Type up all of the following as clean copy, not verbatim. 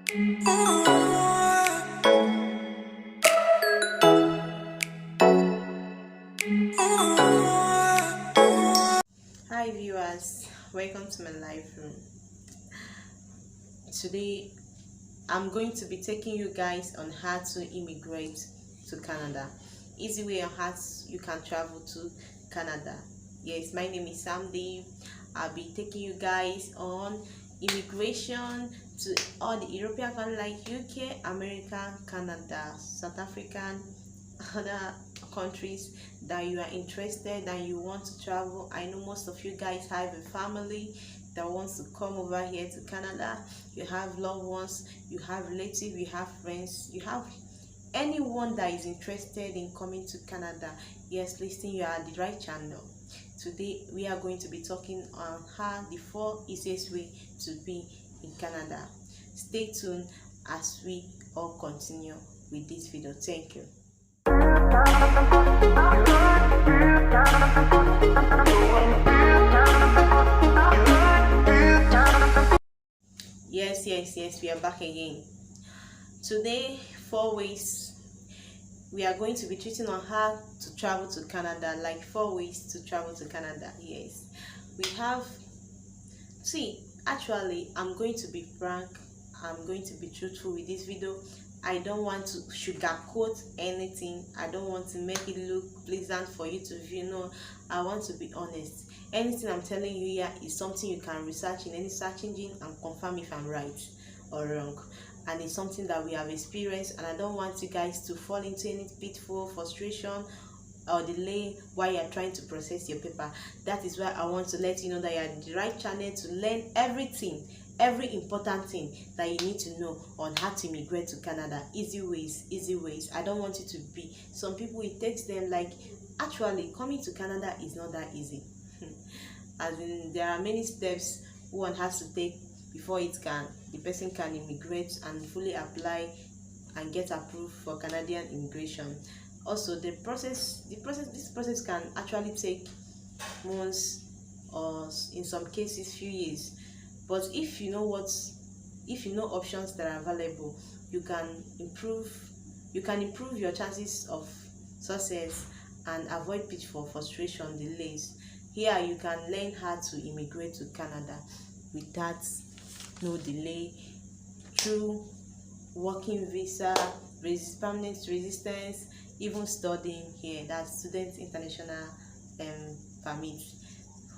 Hi viewers, welcome to my live room. Today I'm going to be taking you guys on how to immigrate to Canada. Easy way on how you can travel to Canada. Yes, my name is Samdive. I'll be taking you guys on immigration to all the European countries like UK, America, Canada, South African, other countries that you are interested and you want to travel. I know most of you guys have a family that wants to come over here to Canada. You have loved ones, you have relatives, you have friends, you have anyone that is interested in coming to Canada. Yes, listen, you are at the right channel. Today we are going to be talking on how the 4 easiest way to be in Canada. Stay tuned as we all continue with this video. Thank you. Yes, we are back again. Today, 4 ways we are going to be treating on how to travel to Canada, like 4 ways to travel to Canada. Yes, we have, actually, I'm going to be frank, I'm going to be truthful with this video. I don't want to sugarcoat anything. I don't want to make it look pleasant for you to view. No, I want to be honest. Anything I'm telling you here is something you can research in any search engine and confirm if I'm right or wrong. And it's something that we have experienced, and I don't want you guys to fall into any pitfall, frustration, or delay while you're trying to process your paper. That is why I want to let you know that you're at the right channel to learn everything, every important thing that you need to know on how to immigrate to Canada. Easy ways. I don't want you to be, some people it takes them like, actually coming to Canada is not that easy. As in, there are many steps one has to take before the person can immigrate and fully apply and get approved for Canadian immigration. Also, this process can actually take months or in some cases few years. But if you know options that are available, you can improve your chances of success and avoid pitfall, frustration, delays. Here you can learn how to immigrate to Canada without no delay through working visa, permanent residence, even studying here. That's student international permit.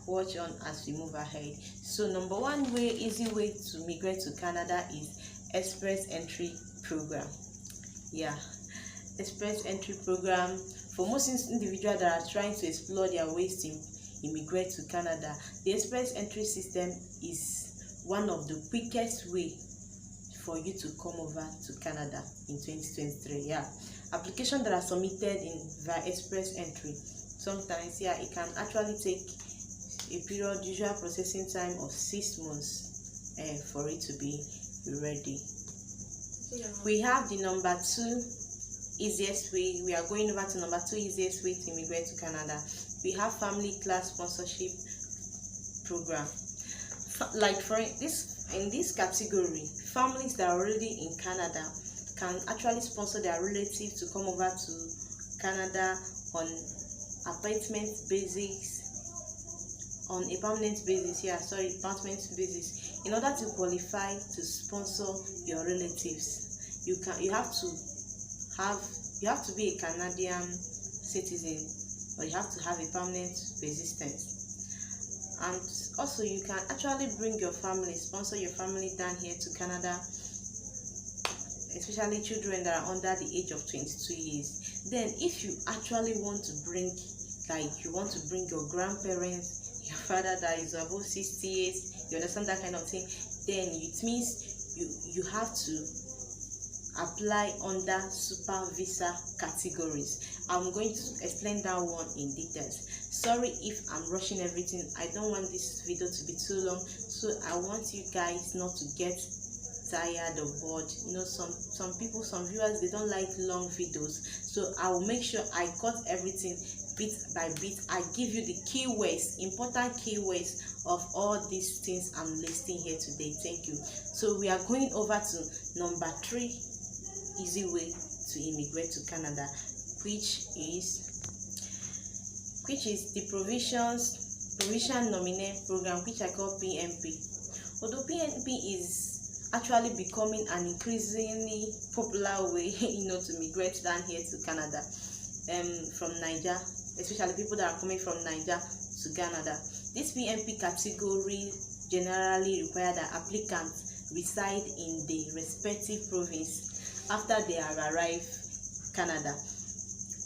Watch on as we move ahead. So number 1 way, easy way to migrate to Canada is express entry program. Yeah, express entry program for most individuals that are trying to explore their ways to immigrate to Canada. The express entry system is one of the quickest way for you to come over to Canada in 2023. Yeah, applications that are submitted via express entry, sometimes it can actually take a period, usual processing time of 6 months for it to be ready. We have the number 2 easiest way. We are going over to number 2 easiest way to immigrate to Canada. We have family class sponsorship program. Like in this category, families that are already in Canada can actually sponsor their relatives to come over to Canada on appointment basis, on a permanent basis. Permanent basis. In order to qualify to sponsor your relatives, you have to be a Canadian citizen, or you have to have a permanent residence. And also you can actually bring your family, sponsor your family down here to Canada, especially children that are under the age of 22 years. Then if you actually want to bring, your grandparents, your father that is above 60 years, you understand that kind of thing, then it means you have to apply under super visa categories. I'm going to explain that one in details. Sorry if I'm rushing everything. I don't want this video to be too long, so I want you guys not to get tired or bored. Some viewers, they don't like long videos, so I will make sure I cut everything bit by bit. I give you the keywords, important keywords of all these things I'm listing here today. Thank you. So we are going over to Number 3 easy way to immigrate to Canada, which is the provision nominee program, which I call PNP. Although PNP is actually becoming an increasingly popular way to migrate down here to Canada from Niger, especially people that are coming from Niger to Canada. This PNP category generally require that applicants reside in the respective province after they have arrived Canada.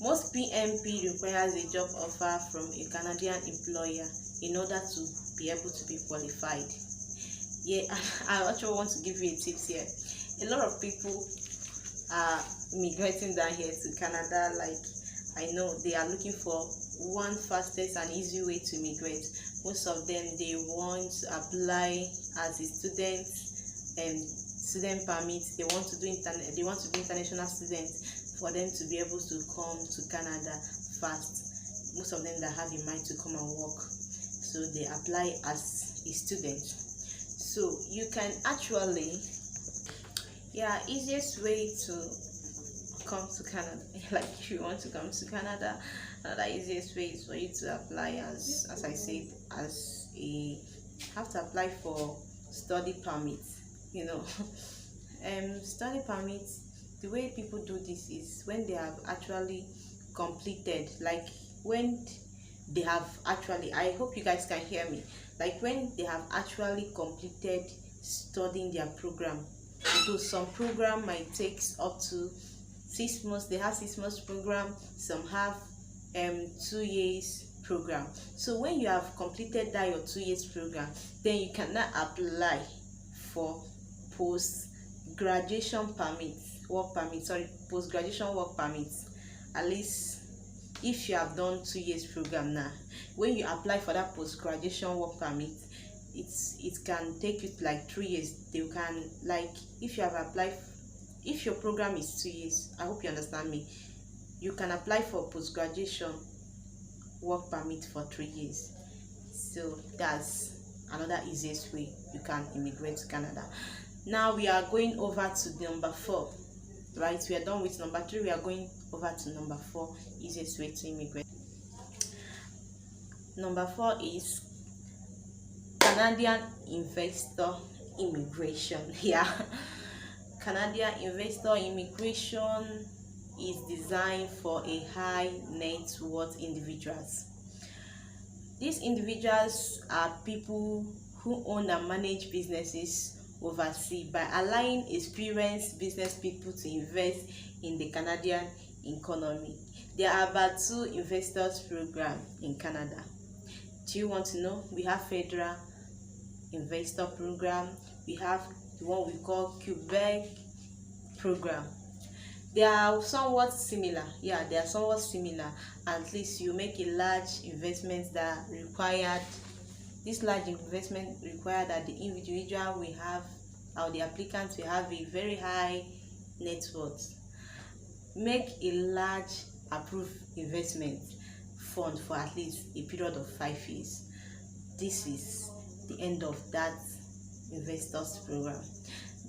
Most PNP requires a job offer from a Canadian employer in order to be able to be qualified. Yeah, I actually want to give you a tip here. A lot of people are migrating down here to Canada. Like, I know they are looking for one fastest and easy way to migrate. Most of them, they want to apply as a student and student permit. They want to be international students for them to be able to come to Canada fast. Most of them that have in mind to come and work, so they apply as a student. So you can actually, easiest way to come to Canada, like if you want to come to Canada, the easiest way is for you to apply as I said, as a have to apply for study permits. Study permits, the way people do this is when they have actually completed, like when they have actually, I hope you guys can hear me, like when they have actually completed studying their program. Though some program might take up to 6 months, they have 6 months program, some have 2 years program. So when you have completed that your 2 years program, then you cannot apply for post-graduation post-graduation work permits, at least if you have done 2 years program. Now when you apply for that post-graduation work permit, it can take you like 3 years. They can, like, if you have applied, if your program is 2 years, I hope you understand me, you can apply for post-graduation work permit for 3 years. So that's another easiest way you can immigrate to Canada. Now we are going over to number 4, right? We are done with number 3. We are going over to number 4 easiest way to immigrate. Number 4 is Canadian investor immigration. Canadian investor immigration is designed for a high net worth individuals. These individuals are people who own and manage businesses overseas by allowing experienced business people to invest in the Canadian economy. There are about 2 investors program in Canada. Do you want to know? We have federal investor program, we have the one we call Quebec program. They are somewhat similar. They are somewhat similar. At least you make a large investment that required, this large investment required that the individual will have, or the applicant will have, a very high net worth. Make a large approved investment fund for at least a period of 5 years. This is the end of that investors program.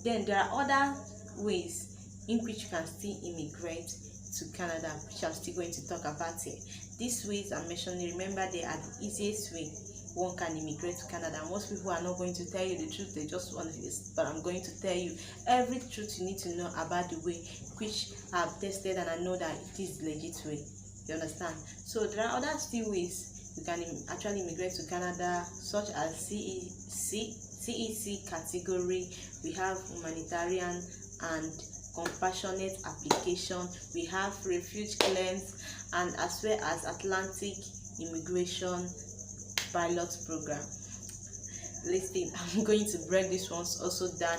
Then there are other ways in which you can still immigrate to Canada, which I'm still going to talk about here. These ways I'm mentioning, remember, they are the easiest way one can immigrate to Canada. Most people are not going to tell you the truth, they just want this, but I'm going to tell you every truth you need to know about the way which I've tested and I know that it is legit way. You understand? So there are other still ways you can actually immigrate to Canada, such as CEC category. We have humanitarian and compassionate application. We have refuge claims, and as well as Atlantic immigration pilot program. Listen, I'm going to break this ones also down.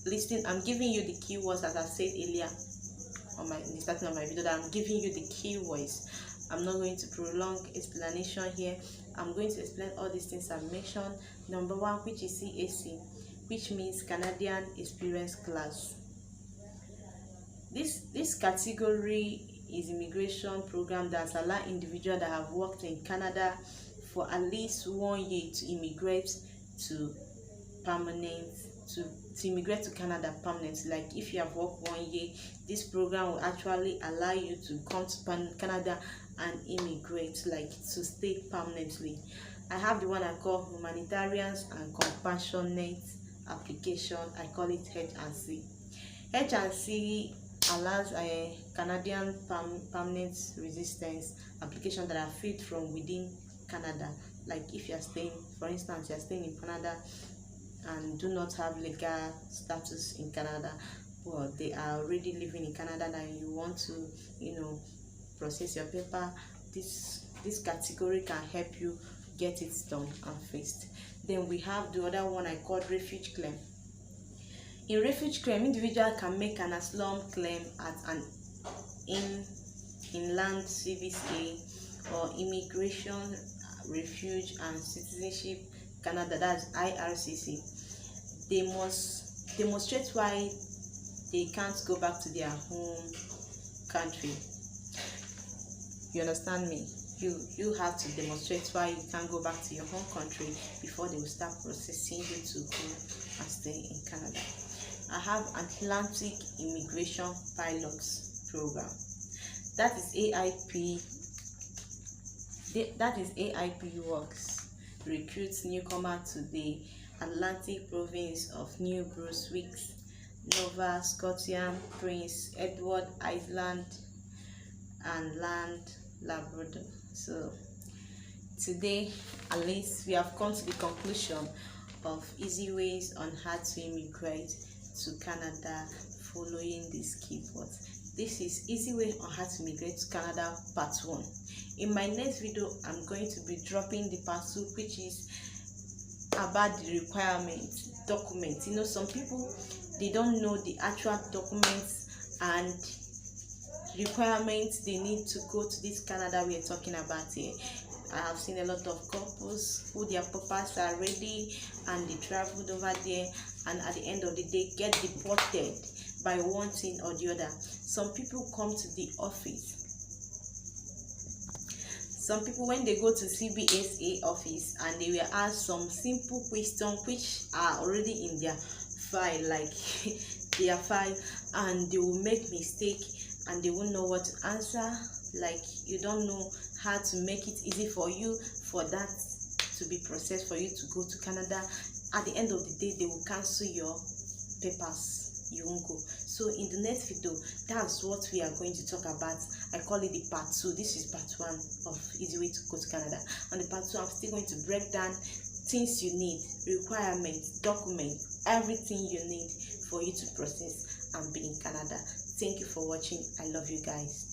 Listen, I'm giving you the keywords, as I said earlier on the starting of my video, that I'm giving you the keywords. I'm not going to prolong explanation here. I'm going to explain all these things I mentioned. Number 1, which is CAC, which means Canadian Experience Class. This category is immigration program that allows individuals that have worked in Canada for at least 1 year to immigrate to to immigrate to Canada permanently. Like if you have worked 1 year, this program will actually allow you to come to Canada and immigrate, like to stay permanently. I have the one I call humanitarians and compassionate application. I call it H&C. H&C allows a Canadian permanent resistance application that are filled from within Canada. Like if you are staying, for instance, you are staying in Canada and do not have legal status in Canada, but they are already living in Canada and you want to, process your paper, this category can help you get it done and fixed. Then we have the other one I call refuge claim. In refuge claim, individual can make an asylum claim at an inland service or immigration, refuge and citizenship Canada, that's IRCC. They must demonstrate why they can't go back to their home country. You understand me? You have to demonstrate why you can't go back to your home country before they will start processing you to go and stay in Canada. I have Atlantic Immigration Pilots Program. That is AIP. That is AIP works. Recruits newcomer to the Atlantic province of New Brunswick, Nova Scotia, Prince Edward Island, and Land Labrador. So today, at least, we have come to the conclusion of easy ways on how to immigrate to Canada following these keywords. This is easy way on how to immigrate to Canada part 1. In my next video, I'm going to be dropping the part 2, which is about the requirements, documents. Some people, they don't know the actual documents and requirements they need to go to this Canada we are talking about here. I have seen a lot of couples who their papers are ready and they traveled over there, and at the end of the day get deported by one thing or the other. Some people come to the office. Some people, when they go to CBSA office and they will ask some simple questions which are already in their file, like their file, and they will make mistake and they won't know what to answer. Like you don't know how to make it easy for you for that to be processed for you to go to Canada. At the end of the day, they will cancel your papers. You won't go. So in the next video, that's what we are going to talk about. I call it the part 2. This is part 1 of easy way to go to Canada. On the part 2, I'm still going to break down things you need, requirements, documents, everything you need for you to process and be in Canada. Thank you for watching. I love you guys.